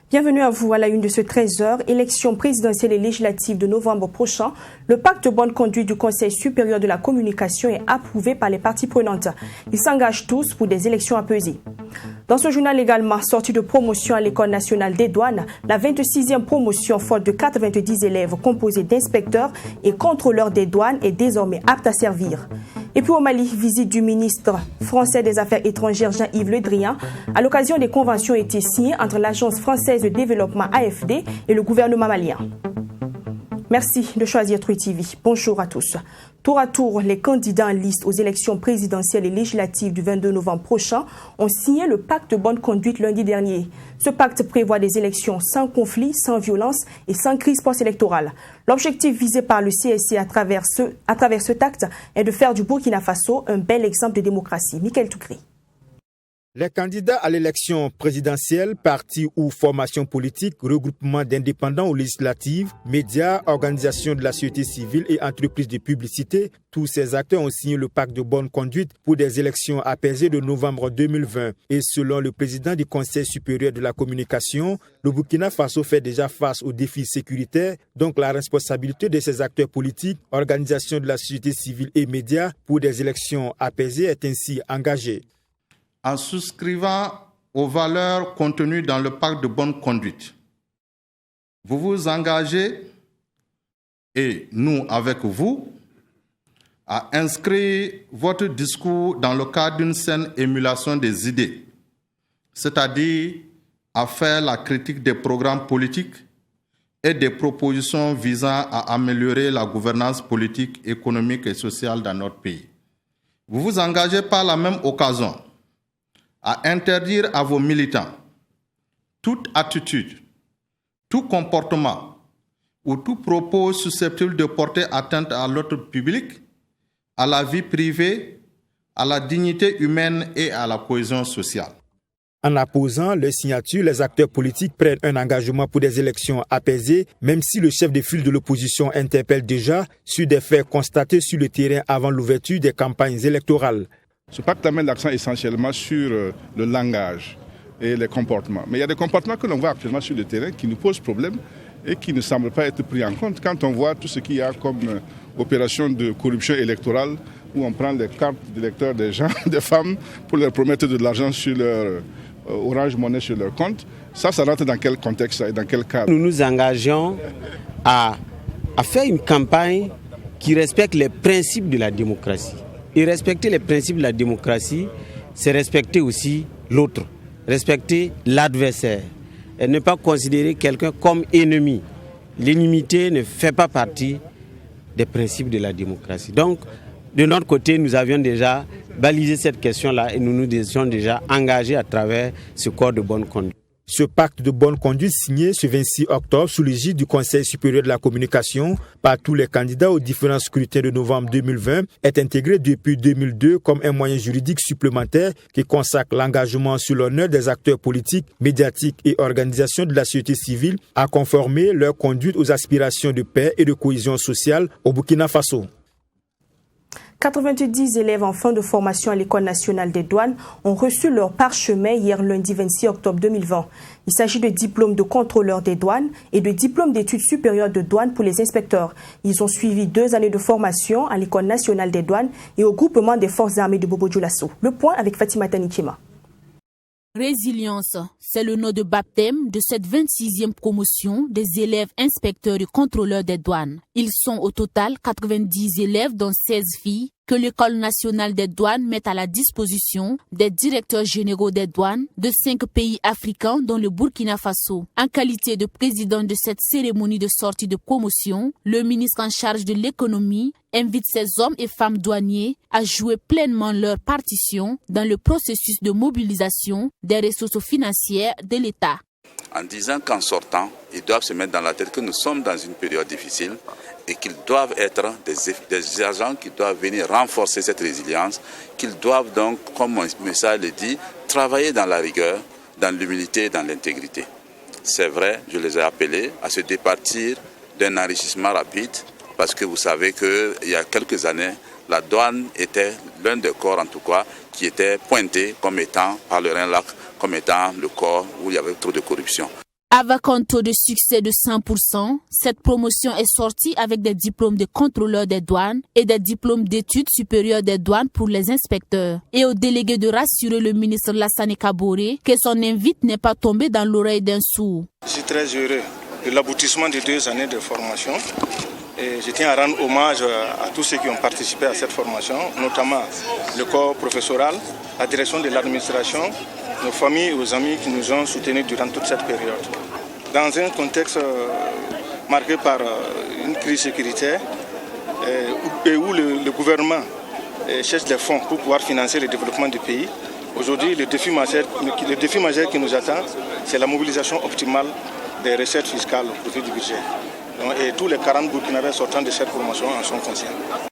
Bienvenue à vous à la une de ce 13h, élection présidentielle et législative de novembre prochain. Le pacte de bonne conduite du Conseil supérieur de la communication est approuvé par les parties prenantes. Ils s'engagent tous pour des élections apaisées. Dans ce journal également, sortie de promotion à l'École nationale des douanes, la 26e promotion forte de 90 élèves composée d'inspecteurs et contrôleurs des douanes est désormais apte à servir. Et puis au Mali, visite du ministre français des Affaires étrangères Jean-Yves Le Drian. À l'occasion des conventions été signées entre l'Agence française de développement AFD et le gouvernement malien. Merci de choisir True TV. Bonjour à tous. Tour à tour, les candidats en liste aux élections présidentielles et législatives du 22 novembre prochain ont signé le pacte de bonne conduite lundi dernier. Ce pacte prévoit des élections sans conflit, sans violence et sans crise post-électorale. L'objectif visé par le CSC à travers cet acte est de faire du Burkina Faso un bel exemple de démocratie. Michael Toukri. Les candidats à l'élection présidentielle, partis ou formations politiques, regroupements d'indépendants ou législatives, médias, organisations de la société civile et entreprises de publicité, tous ces acteurs ont signé le pacte de bonne conduite pour des élections apaisées de novembre 2020. Et selon le président du Conseil supérieur de la communication, le Burkina Faso fait déjà face aux défis sécuritaires, donc la responsabilité de ces acteurs politiques, organisations de la société civile et médias pour des élections apaisées est ainsi engagée. En souscrivant aux valeurs contenues dans le pacte de bonne conduite, vous vous engagez, et nous avec vous, à inscrire votre discours dans le cadre d'une saine émulation des idées, c'est-à-dire à faire la critique des programmes politiques et des propositions visant à améliorer la gouvernance politique, économique et sociale dans notre pays. Vous vous engagez par la même occasion à interdire à vos militants toute attitude, tout comportement ou tout propos susceptible de porter atteinte à l'ordre public, à la vie privée, à la dignité humaine et à la cohésion sociale. En apposant leur signature, les acteurs politiques prennent un engagement pour des élections apaisées, même si le chef de file de l'opposition interpelle déjà sur des faits constatés sur le terrain avant l'ouverture des campagnes électorales. Ce pacte met l'accent essentiellement sur le langage et les comportements. Mais il y a des comportements que l'on voit actuellement sur le terrain qui nous posent problème et qui ne semblent pas être pris en compte quand on voit tout ce qu'il y a comme opération de corruption électorale où on prend les cartes d'électeurs des gens, des femmes, pour leur promettre de l'argent sur leur Orange Money, sur leur compte. Ça rentre dans quel contexte et dans quel cadre? Nous nous engageons à faire une campagne qui respecte les principes de la démocratie. Et respecter les principes de la démocratie, c'est respecter aussi l'autre, respecter l'adversaire. Et ne pas considérer quelqu'un comme ennemi. L'inimité ne fait pas partie des principes de la démocratie. Donc, de notre côté, nous avions déjà balisé cette question-là et nous nous étions déjà engagés à travers ce corps de bonne conduite. Ce pacte de bonne conduite signé ce 26 octobre sous l'égide du Conseil supérieur de la communication par tous les candidats aux différents scrutins de novembre 2020 est intégré depuis 2002 comme un moyen juridique supplémentaire qui consacre l'engagement sur l'honneur des acteurs politiques, médiatiques et organisations de la société civile à conformer leur conduite aux aspirations de paix et de cohésion sociale au Burkina Faso. 90 élèves en fin de formation à l'École nationale des douanes ont reçu leur parchemin hier lundi 26 octobre 2020. Il s'agit de diplômes de contrôleur des douanes et de diplômes d'études supérieures de douane pour les inspecteurs. Ils ont suivi 2 années de formation à l'École nationale des douanes et au groupement des forces armées de Bobo-Dioulasso. Le point avec Fatima Tanikima. Résilience, c'est le nom de baptême de cette 26e promotion des élèves inspecteurs et contrôleurs des douanes. Ils sont au total 90 élèves, dont 16 filles, que l'École nationale des douanes met à la disposition des directeurs généraux des douanes de 5 pays africains, dont le Burkina Faso. En qualité de président de cette cérémonie de sortie de promotion, le ministre en charge de l'économie invite ces hommes et femmes douaniers à jouer pleinement leur partition dans le processus de mobilisation des ressources financières de l'État. En disant qu'en sortant, ils doivent se mettre dans la tête que nous sommes dans une période difficile et qu'ils doivent être des agents qui doivent venir renforcer cette résilience, qu'ils doivent donc, comme mon message le dit, travailler dans la rigueur, dans l'humilité et dans l'intégrité. C'est vrai, je les ai appelés à se départir d'un enrichissement rapide, parce que vous savez qu'il y a quelques années, la douane était l'un des corps, en tout cas, qui était pointé comme étant, par le Rhin-Lac, comme étant le corps où il y avait trop de corruption. Avec un taux de succès de 100%, cette promotion est sortie avec des diplômes de contrôleur des douanes et des diplômes d'études supérieures des douanes pour les inspecteurs. Et au délégué de rassurer le ministre Lassana Kabore que son invite n'est pas tombé dans l'oreille d'un sourd. Je suis très heureux de l'aboutissement de 2 années de formation. Et je tiens à rendre hommage à tous ceux qui ont participé à cette formation, notamment le corps professoral, la direction de l'administration, nos familles et aux amis qui nous ont soutenus durant toute cette période. Dans un contexte marqué par une crise sécuritaire et où le gouvernement cherche des fonds pour pouvoir financer le développement du pays, aujourd'hui le défi majeur qui nous attend, c'est la mobilisation optimale des recettes fiscales au profit du budget. Et tous les 40 Burkinabés sortant de cette promotion en sont conscients.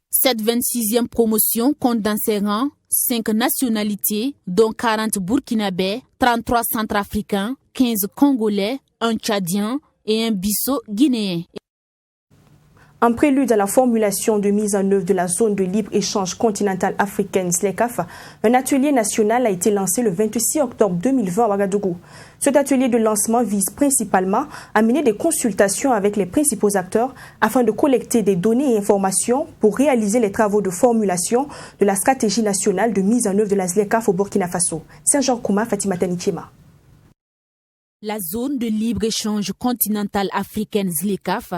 Cette 26e promotion compte dans ses rangs 5 nationalités, dont 40 Burkinabés, 33 Centrafricains, 15 Congolais, un Tchadien et un Bisso-Guinéen. En prélude à la formulation de mise en œuvre de la zone de libre-échange continentale africaine ZLECAf, un atelier national a été lancé le 26 octobre 2020 à Ouagadougou. Cet atelier de lancement vise principalement à mener des consultations avec les principaux acteurs afin de collecter des données et informations pour réaliser les travaux de formulation de la stratégie nationale de mise en œuvre de la ZLECAf au Burkina Faso. Saint-Jean Kouma, Fatima Tanichema. La zone de libre-échange continentale africaine ZLECAf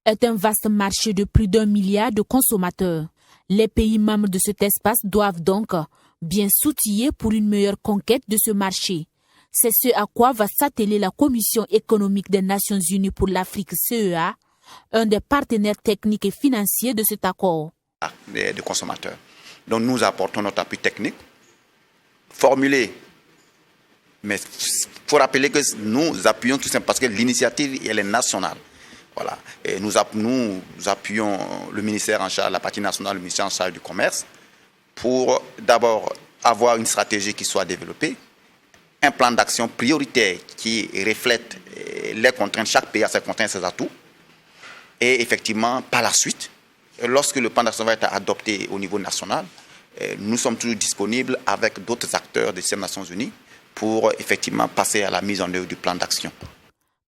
est un vaste marché de plus d'1 milliard de consommateurs. Les pays membres de cet espace doivent donc bien s'outiller pour une meilleure conquête de ce marché. C'est ce à quoi va s'atteler la Commission économique des Nations Unies pour l'Afrique CEA, un des partenaires techniques et financiers de cet accord. Des consommateurs. Donc nous apportons notre appui technique, formulé. Mais il faut rappeler que nous appuyons tout simplement parce que l'initiative elle est nationale. Voilà. Et nous appuyons le ministère en charge, la partie nationale, le ministère en charge du commerce, pour d'abord avoir une stratégie qui soit développée, un plan d'action prioritaire qui reflète les contraintes, chaque pays a ses contraintes, ses atouts. Et effectivement, par la suite, lorsque le plan d'action va être adopté au niveau national, nous sommes toujours disponibles avec d'autres acteurs des Nations Unies pour effectivement passer à la mise en œuvre du plan d'action.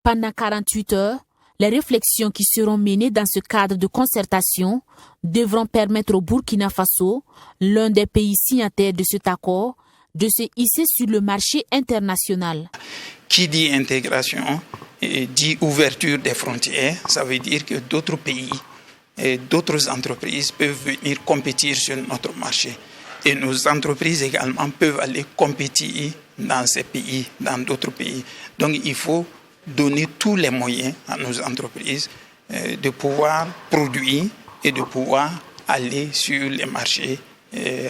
Pendant 48 heures, les réflexions qui seront menées dans ce cadre de concertation devront permettre au Burkina Faso, l'un des pays signataires de cet accord, de se hisser sur le marché international. Qui dit intégration dit ouverture des frontières. Ça veut dire que d'autres pays et d'autres entreprises peuvent venir compétir sur notre marché. Et nos entreprises également peuvent aller compétir dans ces pays, dans d'autres pays. Donc il faut donner tous les moyens à nos entreprises de pouvoir produire et de pouvoir aller sur les marchés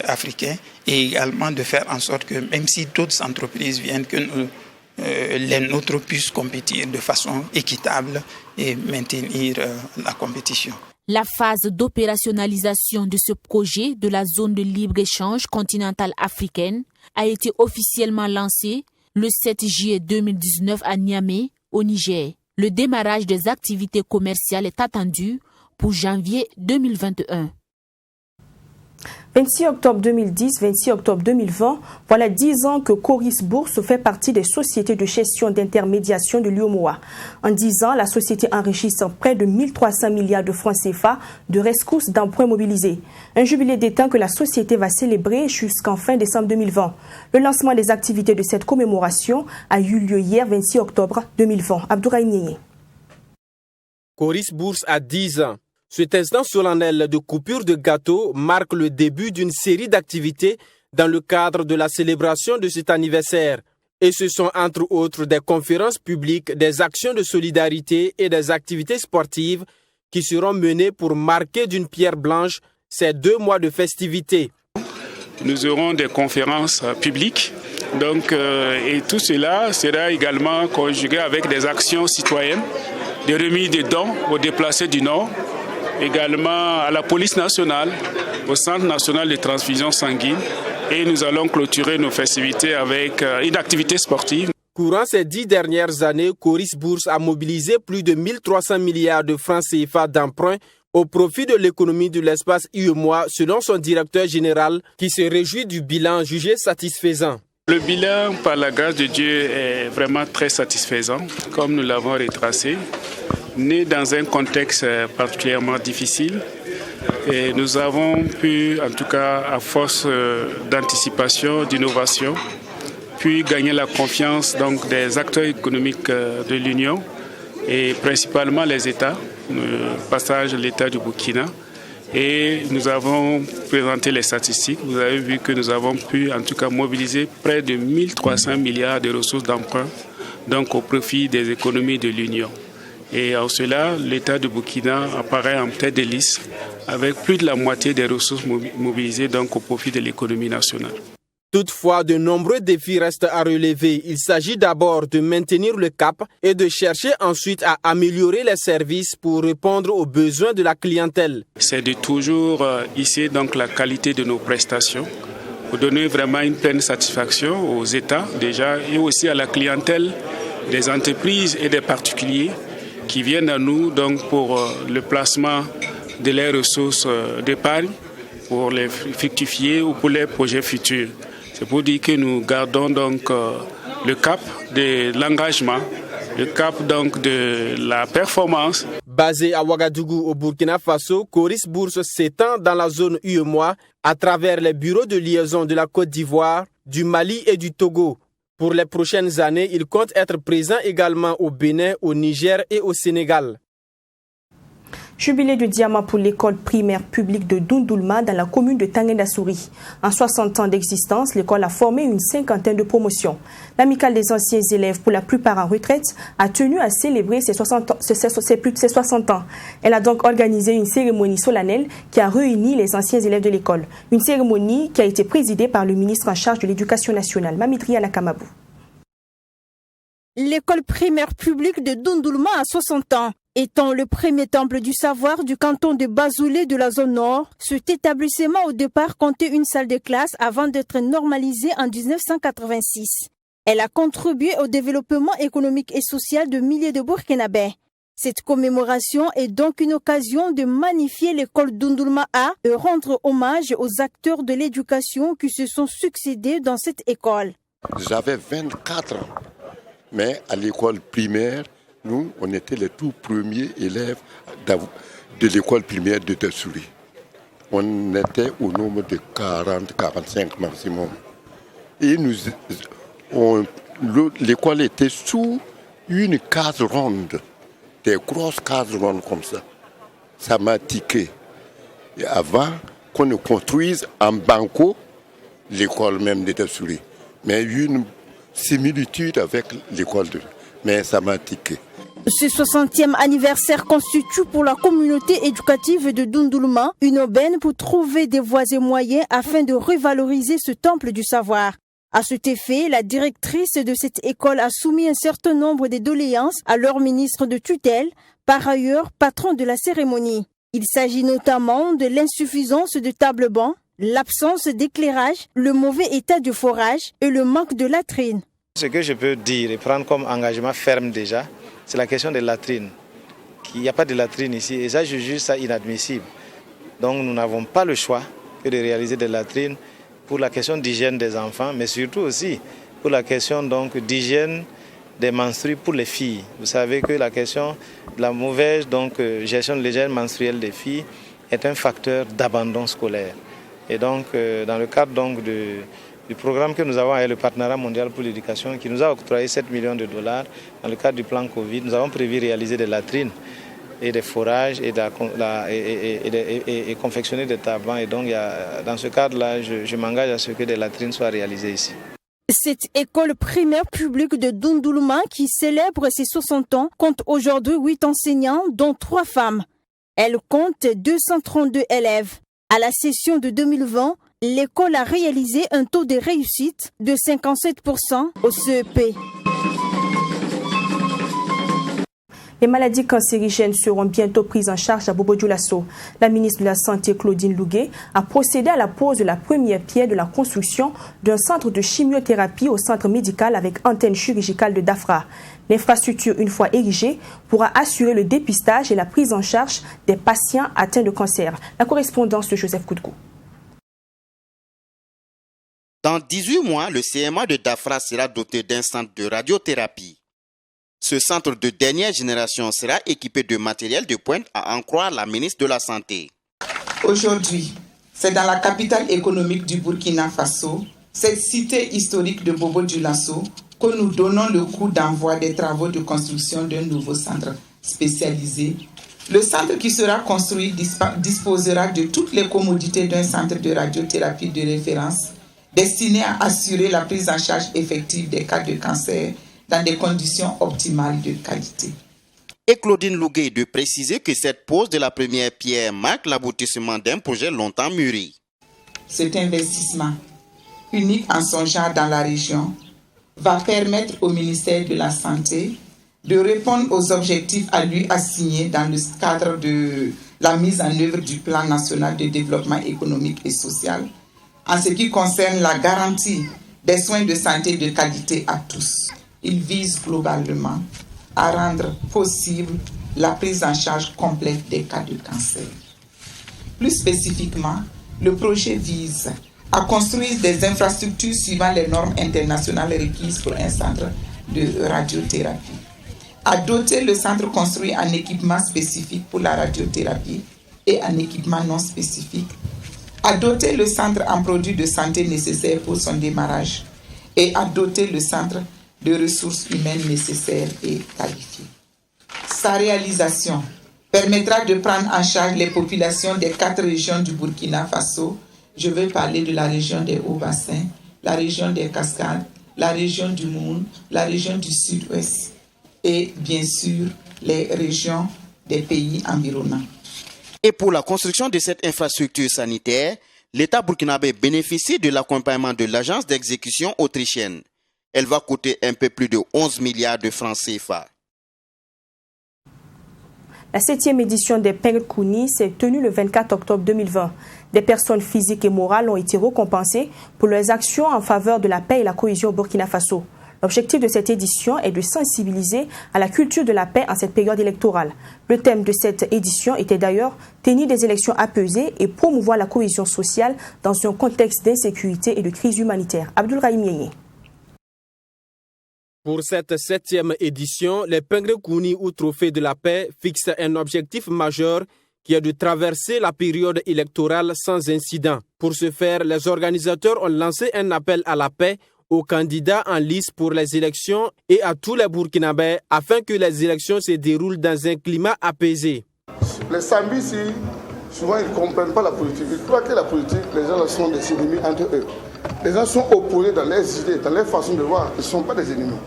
africains et également de faire en sorte que même si d'autres entreprises viennent, que les nôtres puissent compétir de façon équitable et maintenir la compétition. La phase d'opérationnalisation de ce projet de la zone de libre-échange continentale africaine a été officiellement lancée le 7 juillet 2019 à Niamey, au Niger. Le démarrage des activités commerciales est attendu pour janvier 2021. 26 octobre 2010, 26 octobre 2020, voilà 10 ans que Coris Bourse fait partie des sociétés de gestion d'intermédiation de l'UEMOA. En 10 ans, la société enrichisse près de 1300 milliards de francs CFA de rescousse d'emprunts mobilisés. Un jubilé d'état que la société va célébrer jusqu'en fin décembre 2020. Le lancement des activités de cette commémoration a eu lieu hier 26 octobre 2020. Abdourahim Nié. Coris Bourse a 10 ans. Cet instant solennel de coupure de gâteau marque le début d'une série d'activités dans le cadre de la célébration de cet anniversaire. Et ce sont entre autres des conférences publiques, des actions de solidarité et des activités sportives qui seront menées pour marquer d'une pierre blanche ces 2 mois de festivités. Nous aurons des conférences publiques, et tout cela sera également conjugué avec des actions citoyennes, des remises de dons aux déplacés du Nord, également à la police nationale, au Centre national de transfusion sanguine. Et nous allons clôturer nos festivités avec une activité sportive. Courant ces 10 dernières années, Coris Bourse a mobilisé plus de 1300 milliards de francs CFA d'emprunts au profit de l'économie de l'espace UEMOA, selon son directeur général, qui se réjouit du bilan jugé satisfaisant. Le bilan, par la grâce de Dieu, est vraiment très satisfaisant, comme nous l'avons retracé. Né dans un contexte particulièrement difficile, et nous avons pu, en tout cas à force d'anticipation, d'innovation, puis gagner la confiance donc, des acteurs économiques de l'Union et principalement les États, le passage de l'État du Burkina. Et nous avons présenté les statistiques. Vous avez vu que nous avons pu en tout cas mobiliser près de 1300 milliards de ressources d'emprunt donc au profit des économies de l'Union. Et en cela, l'État de Burkina apparaît en tête de liste avec plus de la moitié des ressources mobilisées donc au profit de l'économie nationale. Toutefois, de nombreux défis restent à relever. Il s'agit d'abord de maintenir le cap et de chercher ensuite à améliorer les services pour répondre aux besoins de la clientèle. C'est de toujours hisser donc la qualité de nos prestations pour donner vraiment une pleine satisfaction aux États déjà et aussi à la clientèle des entreprises et des particuliers qui viennent à nous donc pour le placement de leurs ressources d'épargne pour les fructifier ou pour les projets futurs. C'est pour dire que nous gardons donc le cap de l'engagement, le cap donc de la performance. Basé à Ouagadougou au Burkina Faso, Coris Bourse s'étend dans la zone UEMOA à travers les bureaux de liaison de la Côte d'Ivoire, du Mali et du Togo. Pour les prochaines années, il compte être présent également au Bénin, au Niger et au Sénégal. Jubilé de diamant pour l'école primaire publique de Dundoulma dans la commune de Tangendasouri. En 60 ans d'existence, l'école a formé une cinquantaine de promotions. L'amicale des anciens élèves, pour la plupart en retraite, a tenu à célébrer ses 60 ans. Elle a donc organisé une cérémonie solennelle qui a réuni les anciens élèves de l'école. Une cérémonie qui a été présidée par le ministre en charge de l'Éducation nationale, Mamitria Nakamabou. L'école primaire publique de Dundoulma a 60 ans. Étant le premier temple du savoir du canton de Bazoulé de la zone nord, cet établissement au départ comptait une salle de classe avant d'être normalisé en 1986. Elle a contribué au développement économique et social de milliers de Burkinabés. Cette commémoration est donc une occasion de magnifier l'école Dundoulma A et rendre hommage aux acteurs de l'éducation qui se sont succédés dans cette école. J'avais 24 ans, mais à l'école primaire, nous, on était les tout premiers élèves de l'école primaire de Tessouri. On était au nombre de 40-45 maximum. Et l'école était sous une case ronde, des grosses cases rondes comme ça. Ça m'a tiqué. Et avant qu'on ne construise en banco l'école même de Tessouri. Mais une similitude avec l'école mais ça m'a tiqué. Ce 60e anniversaire constitue pour la communauté éducative de Dundoulma une aubaine pour trouver des voies et moyens afin de revaloriser ce temple du savoir. À cet effet, la directrice de cette école a soumis un certain nombre de doléances à leur ministre de tutelle, par ailleurs patron de la cérémonie. Il s'agit notamment de l'insuffisance de tables-bancs, l'absence d'éclairage, le mauvais état du forage et le manque de latrines. Ce que je peux dire et prendre comme engagement ferme déjà, c'est la question des latrines. Il n'y a pas de latrines ici et ça, je juge ça inadmissible. Donc nous n'avons pas le choix que de réaliser des latrines pour la question d'hygiène des enfants, mais surtout aussi pour la question d'hygiène des menstrues pour les filles. Vous savez que la question de la mauvaise gestion de l'hygiène menstruelle des filles est un facteur d'abandon scolaire. Et donc dans le cadre du programme que nous avons avec le Partenariat mondial pour l'éducation qui nous a octroyé 7 millions de dollars dans le cadre du plan Covid. Nous avons prévu réaliser des latrines et des forages et confectionner des tables. Et donc dans ce cadre-là, je m'engage à ce que des latrines soient réalisées ici. Cette école primaire publique de Dundoulma qui célèbre ses 60 ans compte aujourd'hui 8 enseignants dont 3 femmes. Elle compte 232 élèves. À la session de 2020, l'école a réalisé un taux de réussite de 57% au CEP. Les maladies cancérigènes seront bientôt prises en charge à Bobo-Dioulasso. La ministre de la Santé, Claudine Lougué, a procédé à la pose de la première pierre de la construction d'un centre de chimiothérapie au centre médical avec antenne chirurgicale de Dafra. L'infrastructure, une fois érigée, pourra assurer le dépistage et la prise en charge des patients atteints de cancer. La correspondance de Joseph Koudkou. Dans 18 mois, le CMA de Dafra sera doté d'un centre de radiothérapie. Ce centre de dernière génération sera équipé de matériel de pointe, à en croire la ministre de la Santé. Aujourd'hui, c'est dans la capitale économique du Burkina Faso, cette cité historique de Bobo-Dioulasso, que nous donnons le coup d'envoi des travaux de construction d'un nouveau centre spécialisé. Le centre qui sera construit disposera de toutes les commodités d'un centre de radiothérapie de référence destiné à assurer la prise en charge effective des cas de cancer dans des conditions optimales de qualité. Et Claudine Lougué de préciser que cette pose de la première pierre marque l'aboutissement d'un projet longtemps mûri. Cet investissement, unique en son genre dans la région, va permettre au ministère de la Santé de répondre aux objectifs à lui assignés dans le cadre de la mise en œuvre du Plan national de développement économique et social, en ce qui concerne la garantie des soins de santé de qualité à tous. Il vise globalement à rendre possible la prise en charge complète des cas de cancer. Plus spécifiquement, le projet vise à construire des infrastructures suivant les normes internationales requises pour un centre de radiothérapie, à doter le centre construit en équipement spécifique pour la radiothérapie et en équipement non spécifique, à doter le centre en produits de santé nécessaires pour son démarrage et à doter le centre de ressources humaines nécessaires et qualifiées. Sa réalisation permettra de prendre en charge les populations des 4 régions du Burkina Faso. Je veux parler de la région des Hauts-Bassins, la région des Cascades, la région du Moun, la région du Sud-Ouest et bien sûr les régions des pays environnants. Et pour la construction de cette infrastructure sanitaire, l'État burkinabé bénéficie de l'accompagnement de l'agence d'exécution autrichienne. Elle va coûter un peu plus de 11 milliards de francs CFA. La 7e édition des Penkouni s'est tenue le 24 octobre 2020. Des personnes physiques et morales ont été récompensées pour leurs actions en faveur de la paix et la cohésion au Burkina Faso. L'objectif de cette édition est de sensibiliser à la culture de la paix en cette période électorale. Le thème de cette édition était d'ailleurs « Tenir des élections apaisées et promouvoir la cohésion sociale dans un contexte d'insécurité et de crise humanitaire ». Abdul Rahim Yeye. Pour cette 7e édition, les Penkouni ou Trophée de la paix fixent un objectif majeur qui est de traverser la période électorale sans incident. Pour ce faire, les organisateurs ont lancé un appel à la paix aux candidats en lice pour les élections et à tous les Burkinabés afin que les élections se déroulent dans un climat apaisé. Les Sambis, souvent ils ne comprennent pas la politique. Ils croient que la politique, les gens sont des ennemis entre eux. Les gens sont opposés dans leurs idées, dans leur façon de voir. Ils ne sont pas des ennemis.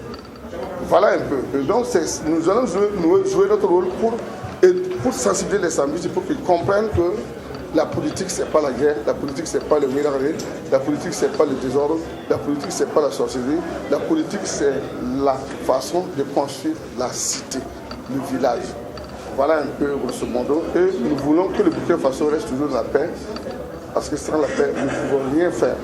Voilà un peu. Et donc nous allons jouer notre rôle pour sensibiliser les Sambis, pour qu'ils comprennent que la politique, ce n'est pas la guerre, la politique, ce n'est pas le mirage, la politique, ce n'est pas le désordre, la politique, ce n'est pas la sorcellerie, la politique, c'est la façon de construire la cité, le village. Voilà un peu grosso modo. Et nous voulons que le Burkina Faso reste toujours dans la paix, parce que sans la paix, nous ne pouvons rien faire.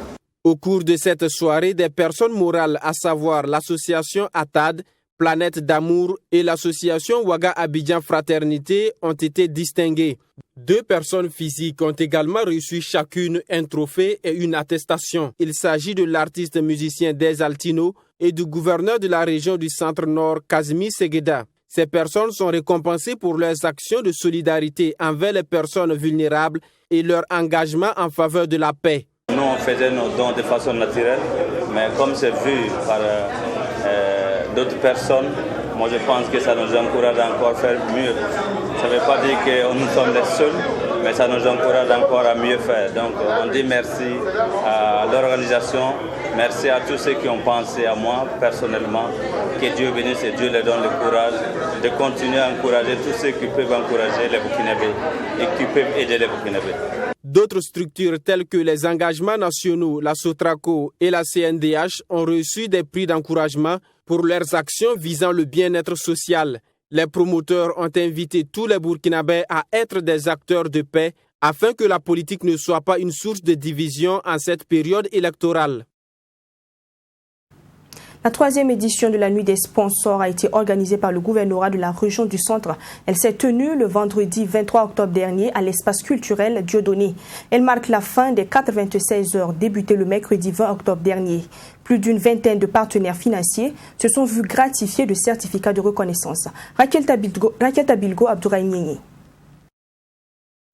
Au cours de cette soirée, des personnes morales, à savoir l'association ATAD, Planète d'amour et l'association Ouaga Abidjan Fraternité ont été distinguées. 2 personnes physiques ont également reçu chacune un trophée et une attestation. Il s'agit de l'artiste musicien Des Altino et du gouverneur de la région du Centre-Nord, Kazmi Segueda. Ces personnes sont récompensées pour leurs actions de solidarité envers les personnes vulnérables et leur engagement en faveur de la paix. Nous, on faisait nos dons de façon naturelle, mais comme c'est vu par d'autres personnes, moi je pense que ça nous encourage encore à faire mieux. Ça ne veut pas dire que nous sommes les seuls, mais ça nous encourage encore à mieux faire. Donc on dit merci à l'organisation, merci à tous ceux qui ont pensé à moi personnellement. Que Dieu bénisse et Dieu leur donne le courage de continuer à encourager tous ceux qui peuvent encourager les Burkinabés et qui peuvent aider les Burkinabés. D'autres structures telles que les engagements nationaux, la Sotraco et la CNDH ont reçu des prix d'encouragement pour leurs actions visant le bien-être social. Les promoteurs ont invité tous les Burkinabés à être des acteurs de paix afin que la politique ne soit pas une source de division en cette période électorale. La 3e édition de la Nuit des sponsors a été organisée par le gouvernorat de la région du Centre. Elle s'est tenue le vendredi 23 octobre dernier à l'espace culturel Dieudonné. Elle marque la fin des 96 heures débutées le mercredi 20 octobre dernier. Plus d'une vingtaine de partenaires financiers se sont vus gratifiés de certificats de reconnaissance. Raquel Tabilgo Abdourahim.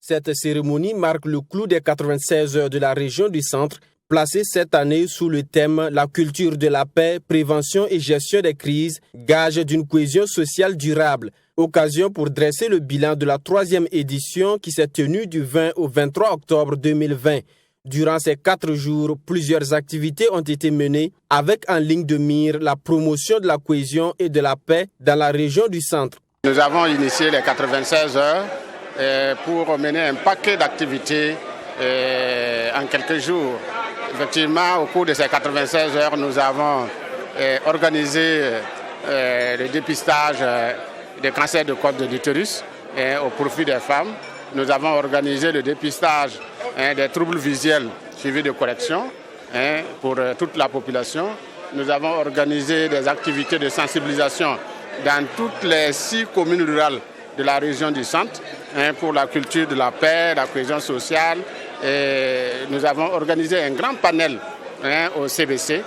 Cette cérémonie marque le clou des 96 heures de la région du Centre, placée cette année sous le thème « La culture de la paix, prévention et gestion des crises, gage d'une cohésion sociale durable ». Occasion pour dresser le bilan de la 3e édition qui s'est tenue du 20 au 23 octobre 2020. Durant ces 4 jours, plusieurs activités ont été menées avec en ligne de mire la promotion de la cohésion et de la paix dans la région du Centre. Nous avons initié les 96 heures pour mener un paquet d'activités en quelques jours. Effectivement, au cours de ces 96 heures, nous avons organisé le dépistage des cancers de col de l'utérus au profit des femmes. Nous avons organisé le dépistage des troubles visuels suivis de correction pour toute la population. Nous avons organisé des activités de sensibilisation dans toutes les 6 communes rurales de la région du Centre pour la culture de la paix, la cohésion sociale. Et nous avons organisé un grand panel au CBC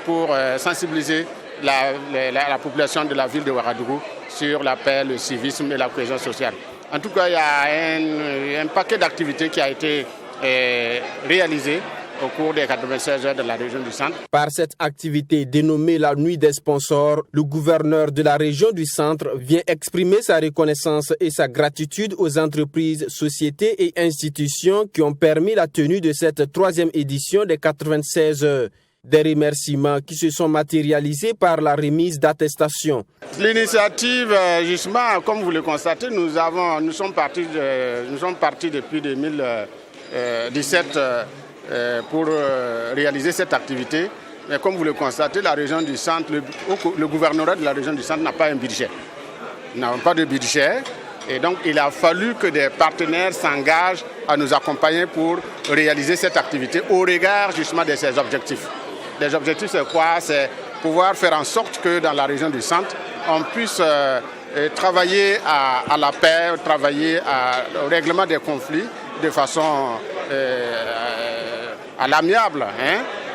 pour sensibiliser la population de la ville de Ouagadougou sur la paix, le civisme et la cohésion sociale. En tout cas, il y a un paquet d'activités qui a été réalisé au cours des 96 heures de la région du Centre. Par cette activité dénommée la Nuit des sponsors, le gouverneur de la région du Centre vient exprimer sa reconnaissance et sa gratitude aux entreprises, sociétés et institutions qui ont permis la tenue de cette 3e édition des 96 heures. Des remerciements qui se sont matérialisés par la remise d'attestations. L'initiative, justement, comme vous le constatez, nous sommes partis depuis 2017 pour réaliser cette activité. Mais comme vous le constatez, la région du Centre, le gouvernorat de la région du Centre n'a pas un budget. Nous n'avons pas de budget. Et donc, il a fallu que des partenaires s'engagent à nous accompagner pour réaliser cette activité au regard justement de ces objectifs. Les objectifs, c'est quoi? C'est pouvoir faire en sorte que dans la région du Centre, on puisse travailler à la paix, travailler au règlement des conflits de façon à l'amiable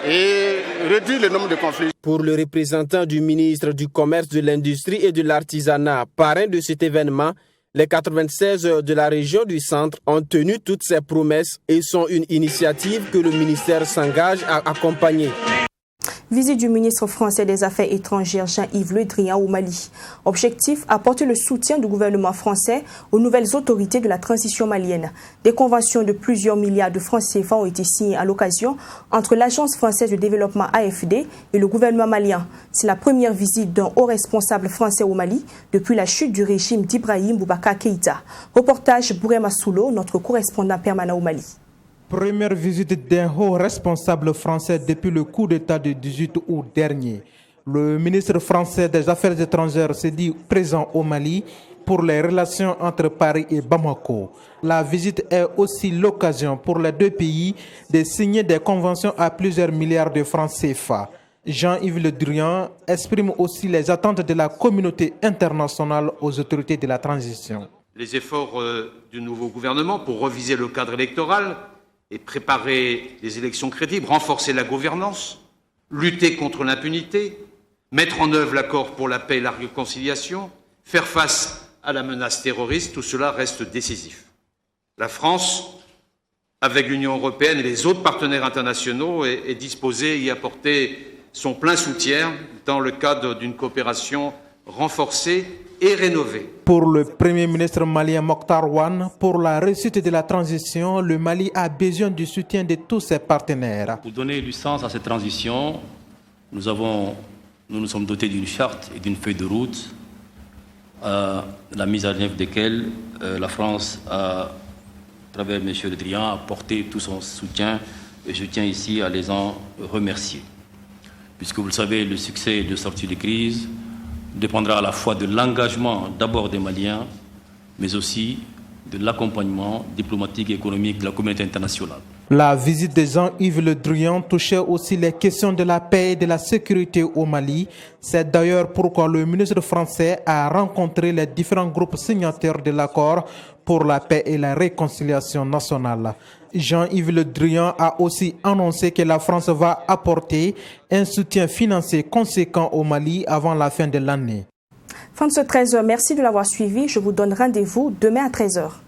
et réduire le nombre de conflits. Pour le représentant du ministre du Commerce, de l'Industrie et de l'Artisanat, parrain de cet événement, les 96 heures de la région du Centre ont tenu toutes ces promesses et sont une initiative que le ministère s'engage à accompagner. Visite du ministre français des Affaires étrangères Jean-Yves Le Drian au Mali. Objectif, apporter le soutien du gouvernement français aux nouvelles autorités de la transition malienne. Des conventions de plusieurs milliards de francs CFA ont été signées à l'occasion entre l'Agence française de développement AFD et le gouvernement malien. C'est la première visite d'un haut responsable français au Mali depuis la chute du régime d'Ibrahim Boubacar Keïta. Reportage Bourema Soulo, notre correspondant permanent au Mali. Première visite d'un haut responsable français depuis le coup d'État du 18 août dernier. Le ministre français des Affaires étrangères s'est dit présent au Mali pour les relations entre Paris et Bamako. La visite est aussi l'occasion pour les deux pays de signer des conventions à plusieurs milliards de francs CFA. Jean-Yves Le Drian exprime aussi les attentes de la communauté internationale aux autorités de la transition. Les efforts du nouveau gouvernement pour reviser le cadre électoral et préparer les élections crédibles, renforcer la gouvernance, lutter contre l'impunité, mettre en œuvre l'accord pour la paix et la réconciliation, faire face à la menace terroriste, tout cela reste décisif. La France, avec l'Union européenne et les autres partenaires internationaux, est disposée à y apporter son plein soutien dans le cadre d'une coopération renforcée et rénovée. Pour le Premier ministre malien Mokhtar Ouane, pour la réussite de la transition, le Mali a besoin du soutien de tous ses partenaires. Pour donner du sens à cette transition, nous nous sommes dotés d'une charte et d'une feuille de route, la mise en œuvre desquelles la France, à travers M. Le Drian, a apporté tout son soutien et je tiens ici à les en remercier. Puisque vous le savez, le succès de sortie de crise dépendra à la fois de l'engagement d'abord des Maliens, mais aussi de l'accompagnement diplomatique et économique de la communauté internationale. La visite de Jean-Yves Le Drian touchait aussi les questions de la paix et de la sécurité au Mali. C'est d'ailleurs pourquoi le ministre français a rencontré les différents groupes signataires de l'accord pour la paix et la réconciliation nationale. Jean-Yves Le Drian a aussi annoncé que la France va apporter un soutien financier conséquent au Mali avant la fin de l'année. Fin de ce 13h, merci de l'avoir suivi. Je vous donne rendez-vous demain à 13h.